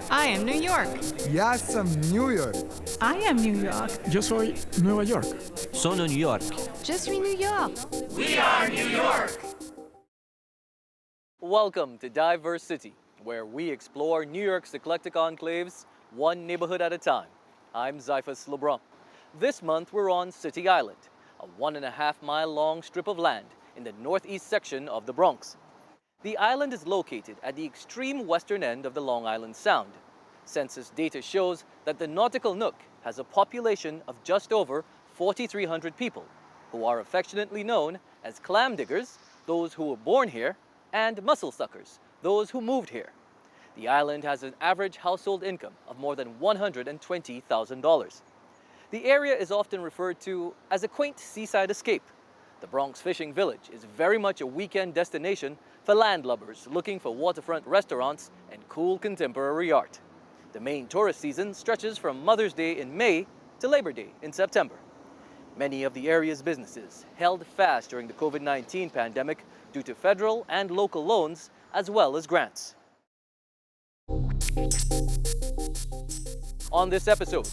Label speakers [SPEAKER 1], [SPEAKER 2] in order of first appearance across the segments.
[SPEAKER 1] I am New York.
[SPEAKER 2] Я сам Нью-Йорк.
[SPEAKER 1] I am New York.
[SPEAKER 3] Yo soy Nueva York.
[SPEAKER 4] Sono New York.
[SPEAKER 1] Je suis New York.
[SPEAKER 5] Welcome to DiverseCITY, where we explore New York's eclectic enclaves, one neighborhood at a time. I'm Zyphus LeBron. This month we're on City Island, a 1.5-mile-long strip of land in the northeast section of the Bronx. The island is located at the extreme western end of the Long Island Sound. Census data shows that the Nautical Nook has a population of just over 4,300 people, who are affectionately known as clam diggers, those who were born here, and mussel suckers, those who moved here. The island has an average household income of more than $120,000. The area is often referred to as a quaint seaside escape. The Bronx fishing village is very much a weekend destination for landlubbers looking for waterfront restaurants and cool contemporary art. The main tourist season stretches from Mother's Day in May to Labor Day in September. Many of the area's businesses held fast during the COVID-19 pandemic due to federal and local loans as well as grants. On this episode,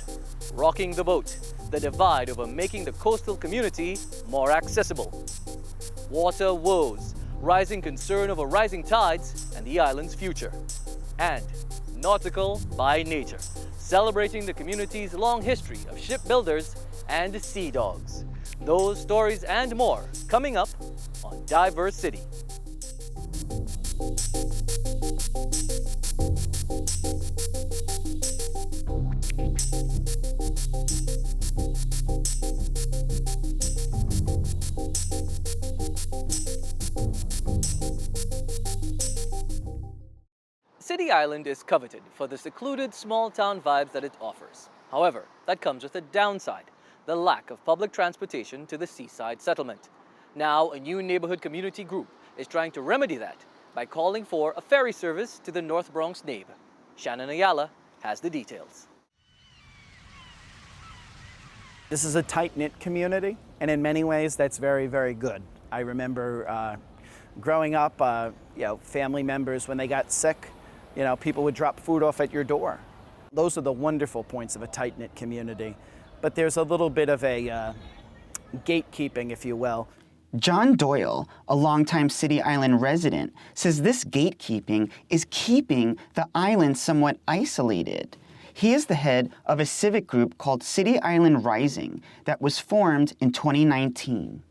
[SPEAKER 5] Rocking the Boat, the divide over making the coastal community more accessible. Water woes, rising concern over rising tides and the island's future. And Nautical by nature, celebrating the community's long history of shipbuilders and sea dogs. Those stories and more coming up on DiverseCITY. City Island is coveted for the secluded small-town vibes that it offers. However, that comes with a downside, the lack of public transportation to the seaside settlement. Now, a new neighborhood community group is trying to remedy that by calling for a ferry service to the North Bronx neighbor. Shannon Ayala has the details.
[SPEAKER 6] This is a tight-knit community, and in many ways that's very, very good. I remember growing up, family members, when they got sick, people would drop food off at your door. Those are the wonderful points of a tight-knit community. But there's a little bit of a gatekeeping, if you will.
[SPEAKER 7] John Doyle, a longtime City Island resident, says this gatekeeping is keeping the island somewhat isolated. He is the head of a civic group called City Island Rising that was formed in 2019.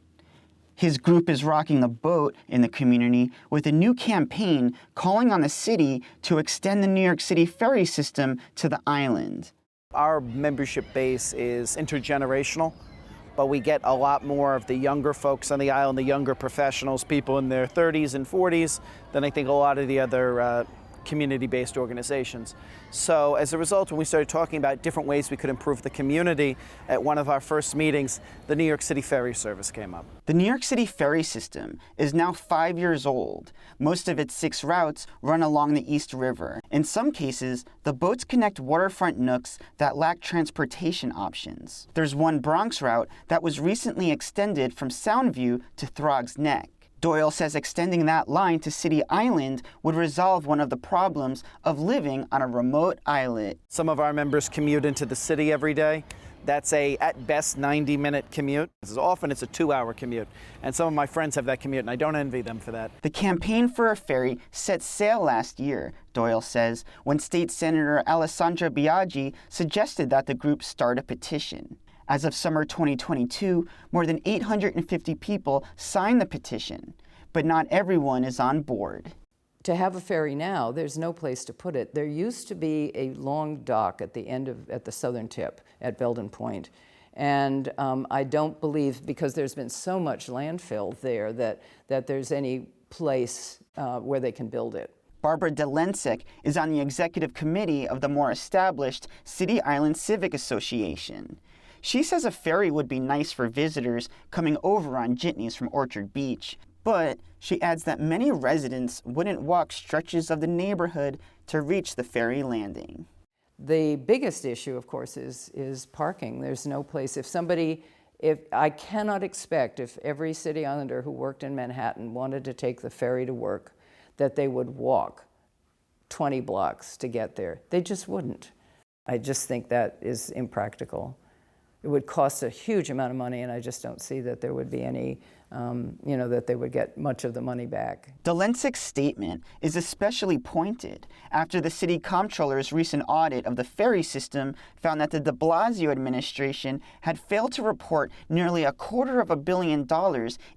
[SPEAKER 7] His group is rocking the boat in the community with a new campaign calling on the city to extend the New York City ferry system to the island.
[SPEAKER 6] Our membership base is intergenerational, but we get a lot more of the younger folks on the island, the younger professionals, people in their 30s and 40s, than I think a lot of the other community-based organizations. So as a result, when we started talking about different ways we could improve the community, at one of our first meetings, the New York City ferry service came up.
[SPEAKER 7] The New York City ferry system is now 5 years old. Most of its 6 routes run along the East River. In some cases, the boats connect waterfront nooks that lack transportation options. There's one Bronx route that was recently extended from Soundview to Throggs Neck. Doyle says extending that line to City Island would resolve one of the problems of living on a remote islet.
[SPEAKER 6] Some of our members commute into the city every day. That's at best, 90-minute commute. Often it's a 2-hour commute. And some of my friends have that commute, and I don't envy them for that.
[SPEAKER 7] The campaign for a ferry set sail last year, Doyle says, when State Senator Alessandra Biaggi suggested that the group start a petition. As of summer 2022, more than 850 people signed the petition, but not everyone is on board.
[SPEAKER 8] To have a ferry now, there's no place to put it. There used to be a long dock at the southern tip at Belden Point. And I don't believe, because there's been so much landfill there, that there's any place where they can build it.
[SPEAKER 7] Barbara Dolensek is on the executive committee of the more established City Island Civic Association. She says a ferry would be nice for visitors coming over on jitneys from Orchard Beach, but she adds that many residents wouldn't walk stretches of the neighborhood to reach the ferry landing.
[SPEAKER 8] The biggest issue, of course, is parking. There's no place. If I cannot expect, if every City Islander who worked in Manhattan wanted to take the ferry to work, that they would walk 20 blocks to get there. They just wouldn't. I just think that is impractical. It would cost a huge amount of money, and I just don't see that there would be any, that they would get much of the money back.
[SPEAKER 7] Dolensek's statement is especially pointed after the city comptroller's recent audit of the ferry system found that the de Blasio administration had failed to report nearly $250 million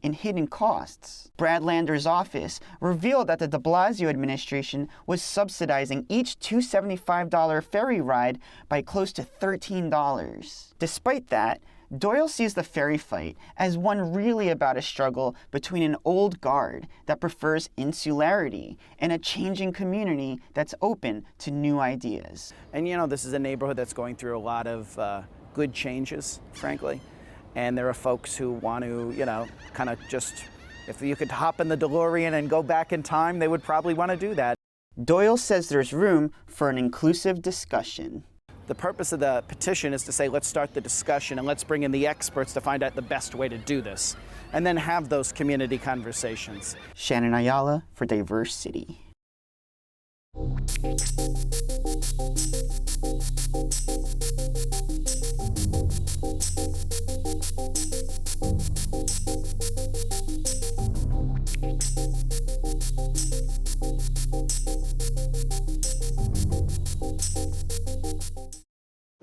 [SPEAKER 7] in hidden costs. Brad Lander's office revealed that the de Blasio administration was subsidizing each $275 ferry ride by close to $13. Despite that, Doyle sees the ferry fight as one really about a struggle between an old guard that prefers insularity and a changing community that's open to new ideas.
[SPEAKER 6] And this is a neighborhood that's going through a lot of good changes, frankly. And there are folks who want to, kind of just, if you could hop in the DeLorean and go back in time, they would probably want to do that.
[SPEAKER 7] Doyle says there's room for an inclusive discussion.
[SPEAKER 6] The purpose of the petition is to say, let's start the discussion and let's bring in the experts to find out the best way to do this, and then have those community conversations.
[SPEAKER 7] Shannon Ayala for DiverseCITY.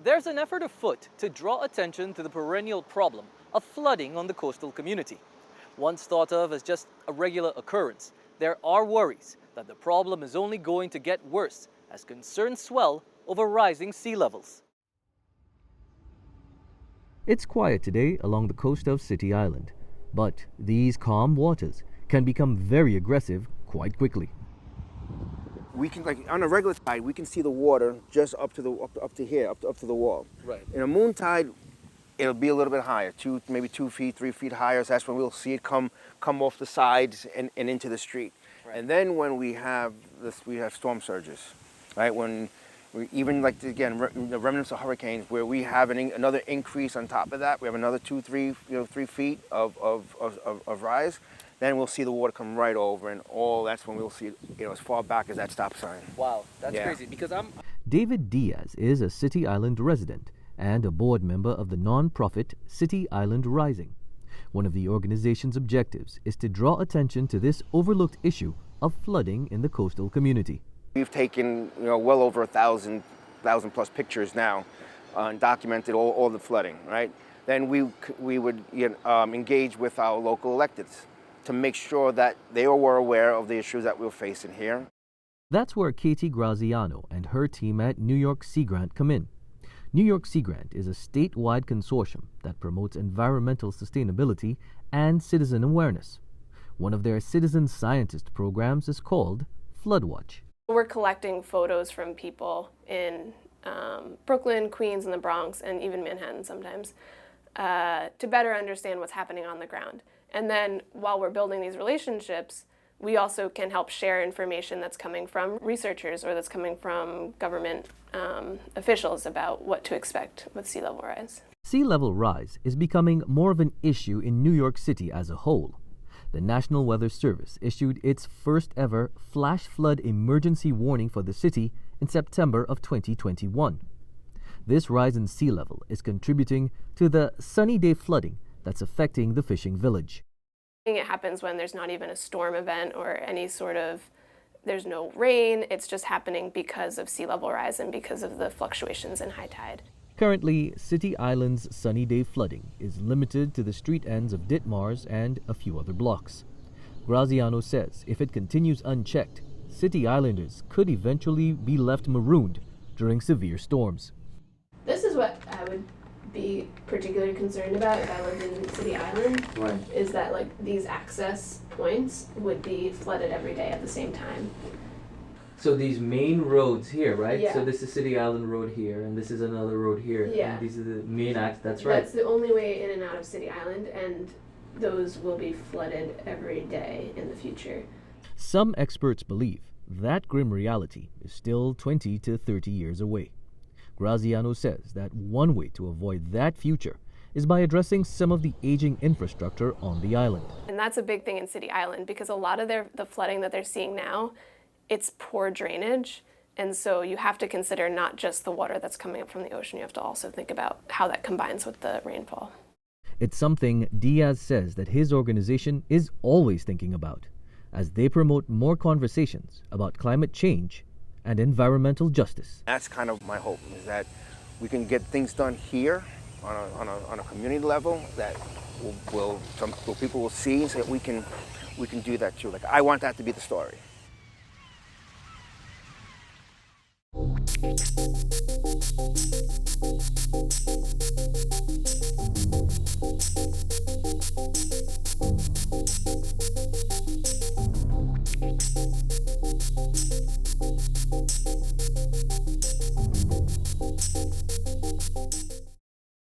[SPEAKER 5] There's an effort afoot to draw attention to the perennial problem of flooding on the coastal community. Once thought of as just a regular occurrence, there are worries that the problem is only going to get worse as concerns swell over rising sea levels. It's quiet today along the coast of City Island, but these calm waters can become very aggressive quite quickly.
[SPEAKER 3] We can, like on a regular tide, we can see the water just up to the wall.
[SPEAKER 5] Right.
[SPEAKER 3] In a moon tide, it'll be a little bit higher, maybe 2 feet, 3 feet higher. So that's when we'll see it come off the sides and into the street. Right. And then when we have storm surges, right? When we even the remnants of hurricanes, where we have another increase on top of that, we have another 2, 3 feet of rise. Then we'll see the water come right over, and that's when we'll see it, as far back as that stop sign.
[SPEAKER 5] Wow, that's crazy, because David Diaz is a City Island resident and a board member of the non-profit City Island Rising. One of the organization's objectives is to draw attention to this overlooked issue of flooding in the coastal community.
[SPEAKER 3] We've taken, well over 1,000 plus pictures now, and documented all the flooding, right? Then we would engage with our local electeds to make sure that they were aware of the issues that we're facing here.
[SPEAKER 5] That's where Katie Graziano and her team at New York Sea Grant come in. New York Sea Grant is a statewide consortium that promotes environmental sustainability and citizen awareness. One of their citizen scientist programs is called Floodwatch.
[SPEAKER 4] We're collecting photos from people in Brooklyn, Queens, and the Bronx, and even Manhattan sometimes, to better understand what's happening on the ground. And then while we're building these relationships, we also can help share information that's coming from researchers or that's coming from government officials about what to expect with sea level rise.
[SPEAKER 5] Sea level rise is becoming more of an issue in New York City as a whole. The National Weather Service issued its first ever flash flood emergency warning for the city in September of 2021. This rise in sea level is contributing to the sunny day flooding that's affecting the fishing village.
[SPEAKER 4] It happens when there's not even a storm event or any sort of, there's no rain, it's just happening because of sea level rise and because of the fluctuations in high tide.
[SPEAKER 5] Currently, City Island's sunny day flooding is limited to the street ends of Ditmars and a few other blocks. Graziano says if it continues unchecked, City Islanders could eventually be left marooned during severe storms.
[SPEAKER 4] This is what I would be particularly concerned about if I lived in City Island,
[SPEAKER 5] Right.
[SPEAKER 4] is that these access points would be flooded every day at the same time.
[SPEAKER 5] So these main roads here, right?
[SPEAKER 4] Yeah.
[SPEAKER 5] So this is City Island Road here, and this is another road here.
[SPEAKER 4] Yeah.
[SPEAKER 5] And these are the main that's right.
[SPEAKER 4] That's the only way in and out of City Island, and those will be flooded every day in the future.
[SPEAKER 5] Some experts believe that grim reality is still 20 to 30 years away. Graziano says that one way to avoid that future is by addressing some of the aging infrastructure on the island.
[SPEAKER 4] And that's a big thing in City Island, because a lot of the flooding that they're seeing now it's poor drainage. And so you have to consider not just the water that's coming up from the ocean, you have to also think about how that combines with the rainfall.
[SPEAKER 5] It's something Diaz says that his organization is always thinking about as they promote more conversations about climate change and environmental justice.
[SPEAKER 3] That's kind of my hope, is that we can get things done here on a community level that people will see, so that we can do that too. Like, I want that to be the story.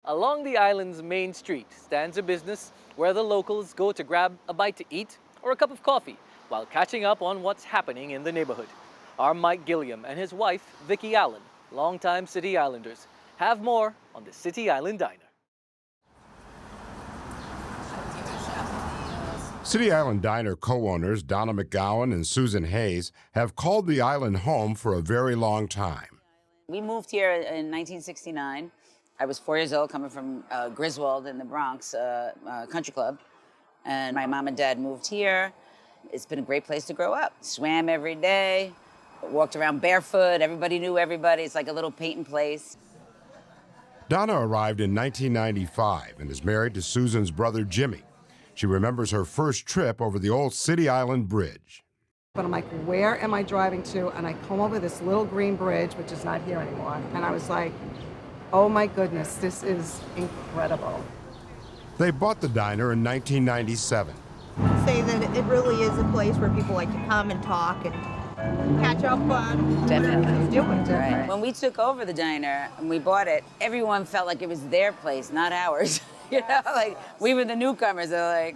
[SPEAKER 5] Along the island's main street stands a business where the locals go to grab a bite to eat or a cup of coffee while catching up on what's happening in the neighborhood. Our Mike Gilliam and his wife, Vicki Allen, longtime City Islanders, have more on the City Island Diner.
[SPEAKER 9] City Island Diner co-owners Donna McGowan and Susan Hayes have called the island home for a very long time.
[SPEAKER 10] We moved here in 1969. I was 4 years old, coming from Griswold in the Bronx country club. And my mom and dad moved here. It's been a great place to grow up. Swam every day, walked around barefoot. Everybody knew everybody. It's like a little painting place.
[SPEAKER 9] Donna arrived in 1995 and is married to Susan's brother, Jimmy. She remembers her first trip over the old City Island Bridge.
[SPEAKER 11] But I'm like, where am I driving to? And I come over this little green bridge, which is not here anymore. And I was like, oh my goodness, this is incredible.
[SPEAKER 9] They bought the diner in 1997.
[SPEAKER 12] Say that it really is a place where people like to come and talk and catch up on.
[SPEAKER 10] Definitely.
[SPEAKER 12] Do it.
[SPEAKER 10] Right. When we took over the diner and we bought it, everyone felt like it was their place, not ours. You know, like we were the newcomers. They're like,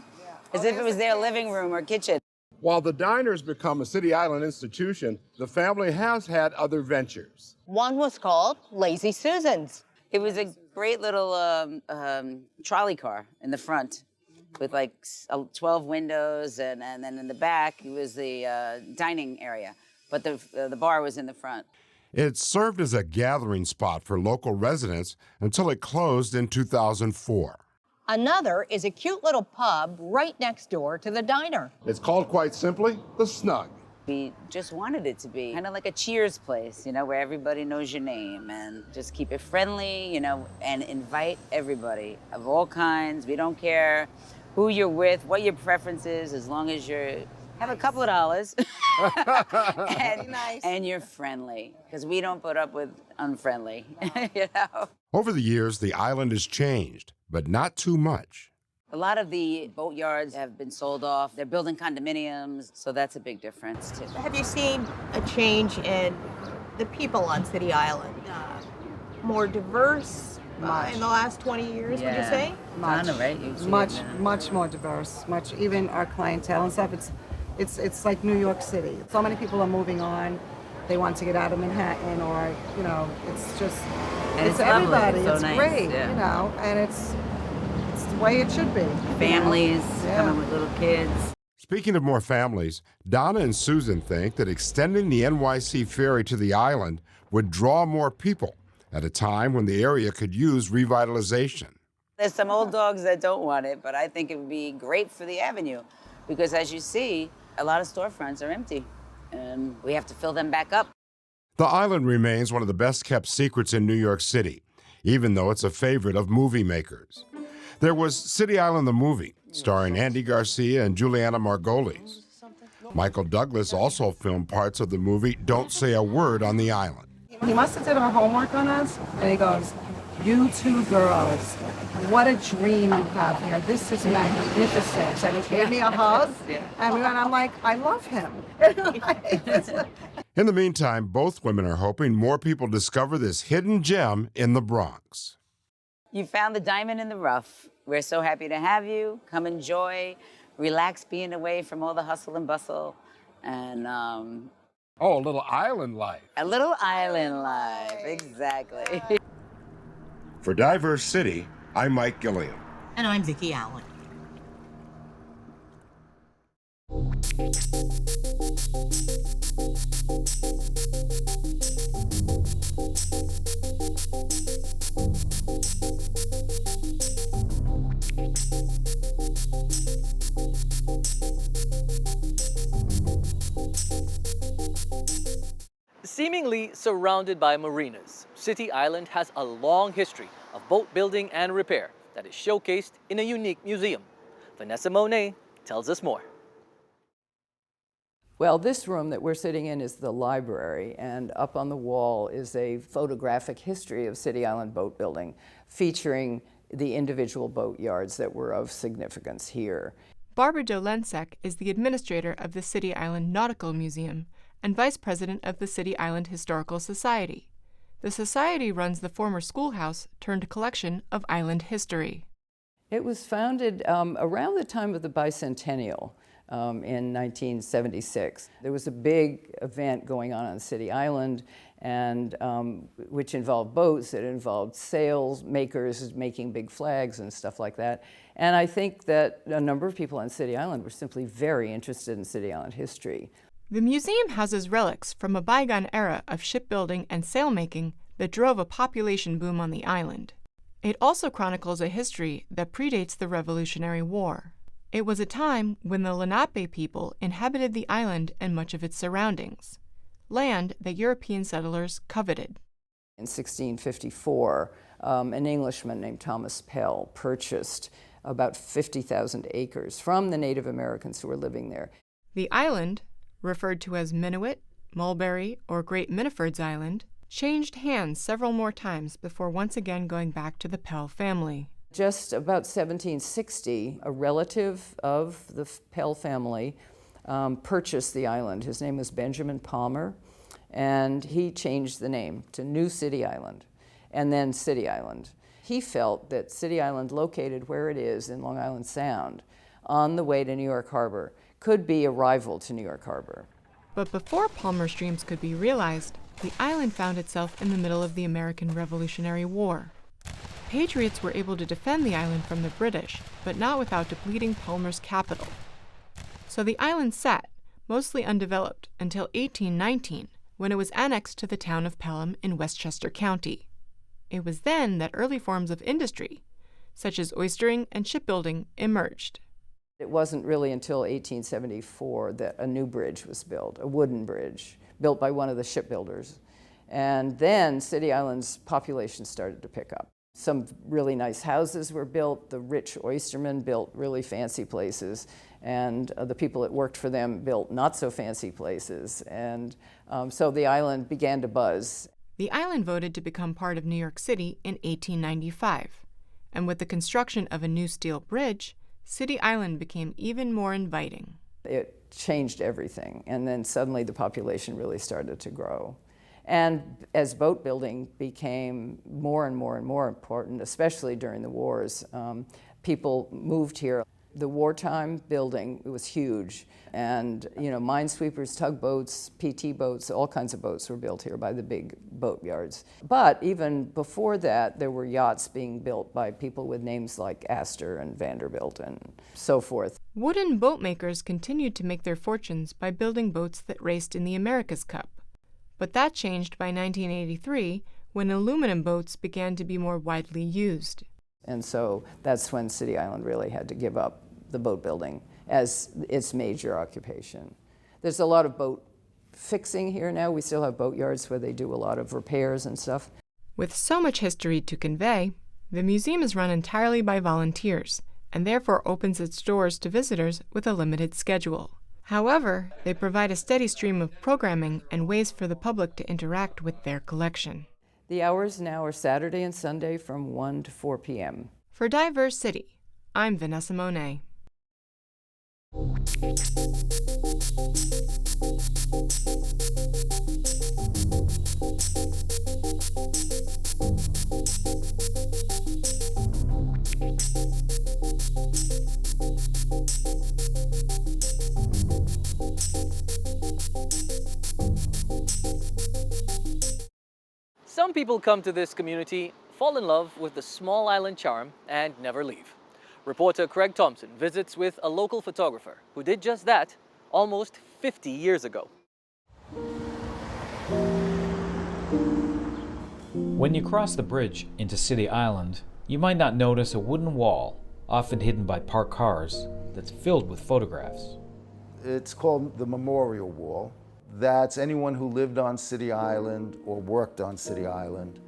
[SPEAKER 10] as if it was their living room or kitchen.
[SPEAKER 9] While the diner's become a City Island institution, the family has had other ventures.
[SPEAKER 12] One was called Lazy Susan's.
[SPEAKER 10] It was a great little trolley car in the front with like 12 windows, and then in the back it was the dining area, but the bar was in the front.
[SPEAKER 9] It served as a gathering spot for local residents until it closed in 2004.
[SPEAKER 12] Another is a cute little pub right next door to the diner.
[SPEAKER 9] It's called, quite simply, The Snug.
[SPEAKER 10] We just wanted it to be kind of like a cheers place, you know, where everybody knows your name, and just keep it friendly, you know, and invite everybody of all kinds. We don't care who you're with, what your preference is, as long as you have a couple of dollars and you're friendly, because we don't put up with unfriendly, you know.
[SPEAKER 9] Over the years, the island has changed, but not too much.
[SPEAKER 10] A lot of the boatyards have been sold off. They're building condominiums, so that's a big difference too.
[SPEAKER 12] Have you seen a change in the people on City Island? More diverse in the last 20 years, would you say?
[SPEAKER 11] Much,
[SPEAKER 10] Donna, right?
[SPEAKER 11] much more diverse. Much, even our clientele and stuff. It's like New York City. So many people are moving on. They want to get out of Manhattan, or you know, it's just it's everybody.
[SPEAKER 10] It's so
[SPEAKER 11] it's
[SPEAKER 10] nice,
[SPEAKER 11] great,
[SPEAKER 10] yeah.
[SPEAKER 11] you know, and it's the way it should be.
[SPEAKER 10] Families coming with little kids.
[SPEAKER 9] Speaking of more families, Donna and Susan think that extending the NYC ferry to the island would draw more people at a time when the area could use revitalization.
[SPEAKER 10] There's some old dogs that don't want it, but I think it would be great for the avenue, because as you see, a lot of storefronts are empty, and we have to fill them back up.
[SPEAKER 9] The island remains one of the best-kept secrets in New York City, even though it's a favorite of movie makers. There was City Island the movie, starring Andy Garcia and Juliana Margulies. Michael Douglas also filmed parts of the movie Don't Say a Word on the Island.
[SPEAKER 11] He must have did our homework on us, and he goes, "You two girls, what a dream you have here. This is magnificent." And he gave me a hug, and I'm like, I love him.
[SPEAKER 9] In the meantime, both women are hoping more people discover this hidden gem in the Bronx.
[SPEAKER 10] You found the diamond in the rough. We're so happy to have you. Come enjoy, relax being away from all the hustle and bustle, and
[SPEAKER 9] a little island life.
[SPEAKER 10] A little island life, exactly.
[SPEAKER 9] For DiverseCITY, I'm Mike Gilliam.
[SPEAKER 12] And I'm Vicki Allen.
[SPEAKER 5] Seemingly surrounded by marinas, City Island has a long history of boat building and repair that is showcased in a unique museum. Vanessa Monet tells us more.
[SPEAKER 8] Well, this room that we're sitting in is the library, and up on the wall is a photographic history of City Island boat building, featuring the individual boat yards that were of significance here.
[SPEAKER 1] Barbara Dolensek is the administrator of the City Island Nautical Museum and vice president of the City Island Historical Society. The society runs the former schoolhouse turned collection of island history.
[SPEAKER 8] It was founded around the time of the bicentennial in 1976. There was a big event going on City Island, and which involved boats, it involved sails makers making big flags and stuff like that. And I think that a number of people on City Island were simply very interested in City Island history.
[SPEAKER 1] The museum houses relics from a bygone era of shipbuilding and sailmaking that drove a population boom on the island. It also chronicles a history that predates the Revolutionary War. It was a time when the Lenape people inhabited the island and much of its surroundings, land that European settlers coveted.
[SPEAKER 8] In 1654, an Englishman named Thomas Pell purchased about 50,000 acres from the Native Americans who were living there.
[SPEAKER 1] The island, referred to as Minuit, Mulberry, or Great Miniford's Island, changed hands several more times before once again going back to the Pell family.
[SPEAKER 8] Just about 1760, a relative of the Pell family purchased the island. His name was Benjamin Palmer, and he changed the name to New City Island, and then City Island. He felt that City Island, located where it is in Long Island Sound, on the way to New York Harbor, could be a rival to New York Harbor.
[SPEAKER 1] But before Palmer's dreams could be realized, the island found itself in the middle of the American Revolutionary War. Patriots were able to defend the island from the British, but not without depleting Palmer's capital. So the island sat, mostly undeveloped, until 1819, when it was annexed to the town of Pelham in Westchester County. It was then that early forms of industry, such as oystering and shipbuilding, emerged.
[SPEAKER 8] It wasn't really until 1874 that a new bridge was built, a wooden bridge, built by one of the shipbuilders. And then City Island's population started to pick up. Some really nice houses were built, the rich oystermen built really fancy places, and the people that worked for them built not so fancy places. And so the island began to buzz.
[SPEAKER 1] The island voted to become part of New York City in 1895, and with the construction of a new steel bridge, City Island became even more inviting.
[SPEAKER 8] It changed everything, and then suddenly the population really started to grow. And as boat building became more and more and more important, especially during the wars, people moved here. The wartime building, it was huge. And, minesweepers, tugboats, PT boats, all kinds of boats were built here by the big boat yards. But even before that, there were yachts being built by people with names like Astor and Vanderbilt and so forth.
[SPEAKER 1] Wooden boat makers continued to make their fortunes by building boats that raced in the America's Cup. But that changed by 1983, when aluminum boats began to be more widely used.
[SPEAKER 8] And so that's when City Island really had to give up the boat building as its major occupation. There's a lot of boat fixing here now. We still have boat yards where they do a lot of repairs and stuff.
[SPEAKER 1] With so much history to convey, the museum is run entirely by volunteers and therefore opens its doors to visitors with a limited schedule. However, they provide a steady stream of programming and ways for the public to interact with their collection.
[SPEAKER 8] The hours now are Saturday and Sunday from 1 to 4 p.m.
[SPEAKER 1] For DiverseCITY, I'm Vanessa Monet.
[SPEAKER 5] Some people come to this community, fall in love with the small island charm, and never leave. Reporter Craig Thompson visits with a local photographer who did just that almost 50 years ago.
[SPEAKER 13] When you cross the bridge into City Island, you might not notice a wooden wall, often hidden by parked cars, that's filled with photographs.
[SPEAKER 2] It's called the Memorial Wall.
[SPEAKER 14] That's anyone who lived on City Island or worked on City Island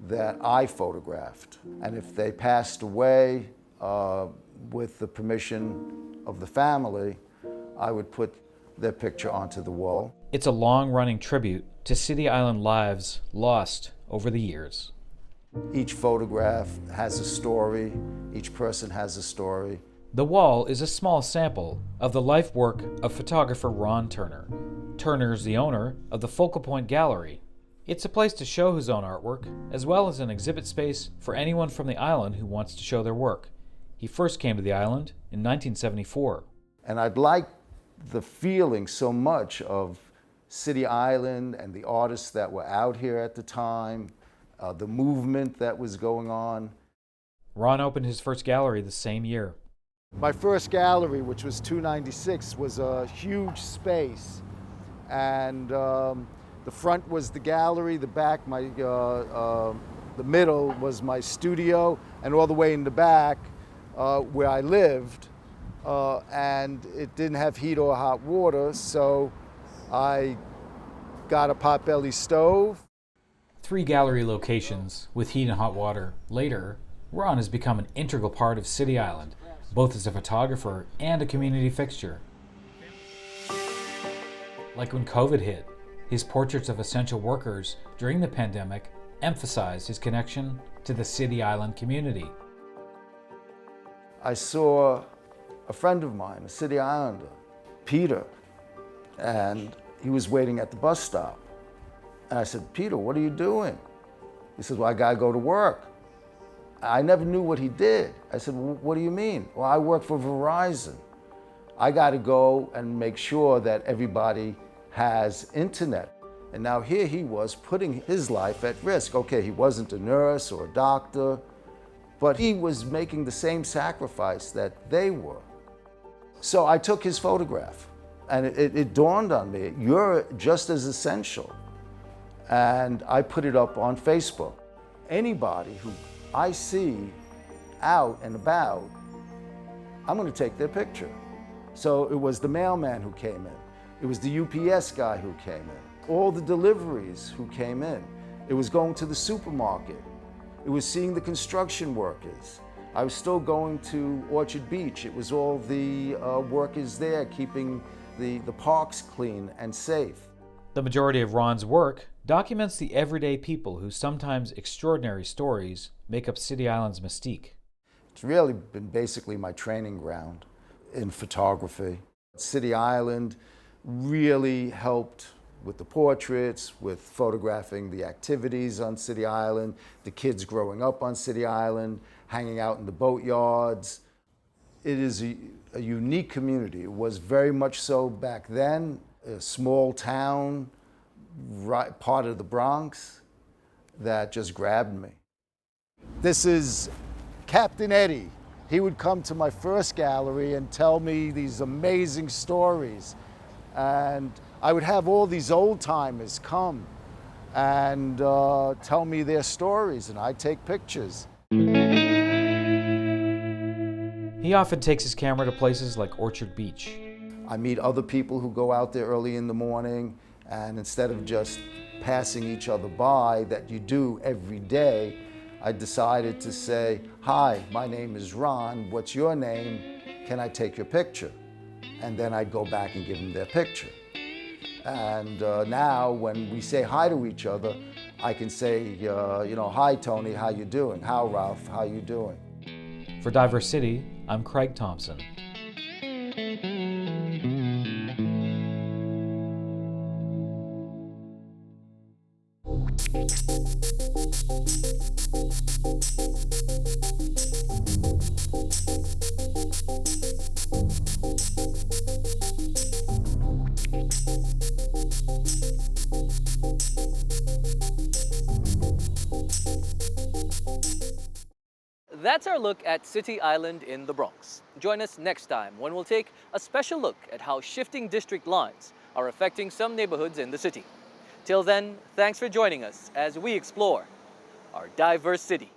[SPEAKER 14] that I photographed. And if they passed away with the permission of the family, I would put their picture onto the wall.
[SPEAKER 13] It's a long-running tribute to City Island lives lost over the years.
[SPEAKER 14] Each photograph has a story. Each person has a story.
[SPEAKER 13] The wall is a small sample of the life work of photographer Ron Terner. Terner is the owner of the Focal Point Gallery. It's a place to show his own artwork, as well as an exhibit space for anyone from the island who wants to show their work. He first came to the island in 1974.
[SPEAKER 14] And I'd like the feeling so much of City Island and the artists that were out here at the time, the movement that was going on.
[SPEAKER 13] Ron opened his first gallery the same year.
[SPEAKER 14] My first gallery, which was 296, was a huge space. And the front was the gallery, the back, the middle was my studio, and all the way in the back where I lived. And it didn't have heat or hot water, so I got a potbelly stove.
[SPEAKER 13] 3 gallery locations with heat and hot water. Later, Ron has become an integral part of City Island, both as a photographer and a community fixture. Like when COVID hit, his portraits of essential workers during the pandemic emphasized his connection to the City Island community.
[SPEAKER 14] I saw a friend of mine, a City Islander, Peter, and he was waiting at the bus stop. And I said, Peter, what are you doing? He says, well, I gotta go to work. I never knew what he did. I said, well, what do you mean? Well, I work for Verizon. I gotta go and make sure that everybody has internet. And now here he was putting his life at risk. Okay, he wasn't a nurse or a doctor, but he was making the same sacrifice that they were. So I took his photograph, and it dawned on me, you're just as essential. And I put it up on Facebook. Anybody who I see out and about, I'm gonna take their picture. So it was the mailman who came in. It was the UPS guy who came in. All the deliveries who came in. It was going to the supermarket. It was seeing the construction workers. I was still going to Orchard Beach. It was all the workers there keeping the parks clean and safe.
[SPEAKER 13] The majority of Ron's work documents the everyday people whose sometimes extraordinary stories make up City Island's mystique.
[SPEAKER 14] It's really been basically my training ground in photography. City Island really helped with the portraits, with photographing the activities on City Island, the kids growing up on City Island, hanging out in the boatyards. It is a unique community. It was very much so back then, a small town, right, part of the Bronx, that just grabbed me. This is Captain Eddie. He would come to my first gallery and tell me these amazing stories. And I would have all these old timers come and tell me their stories, and I'd take pictures.
[SPEAKER 13] He often takes his camera to places like Orchard Beach.
[SPEAKER 14] I meet other people who go out there early in the morning, and instead of just passing each other by that you do every day, I decided to say, hi, my name is Ron, what's your name? Can I take your picture? And then I'd go back and give them their picture. And now when we say hi to each other, I can say, hi Tony, how you doing? How Ralph, how you doing?
[SPEAKER 13] For DiverseCITY, I'm Craig Thompson.
[SPEAKER 5] That's our look at City Island in the Bronx. Join us next time when we'll take a special look at how shifting district lines are affecting some neighborhoods in the city. Till then, thanks for joining us as we explore our diverse city.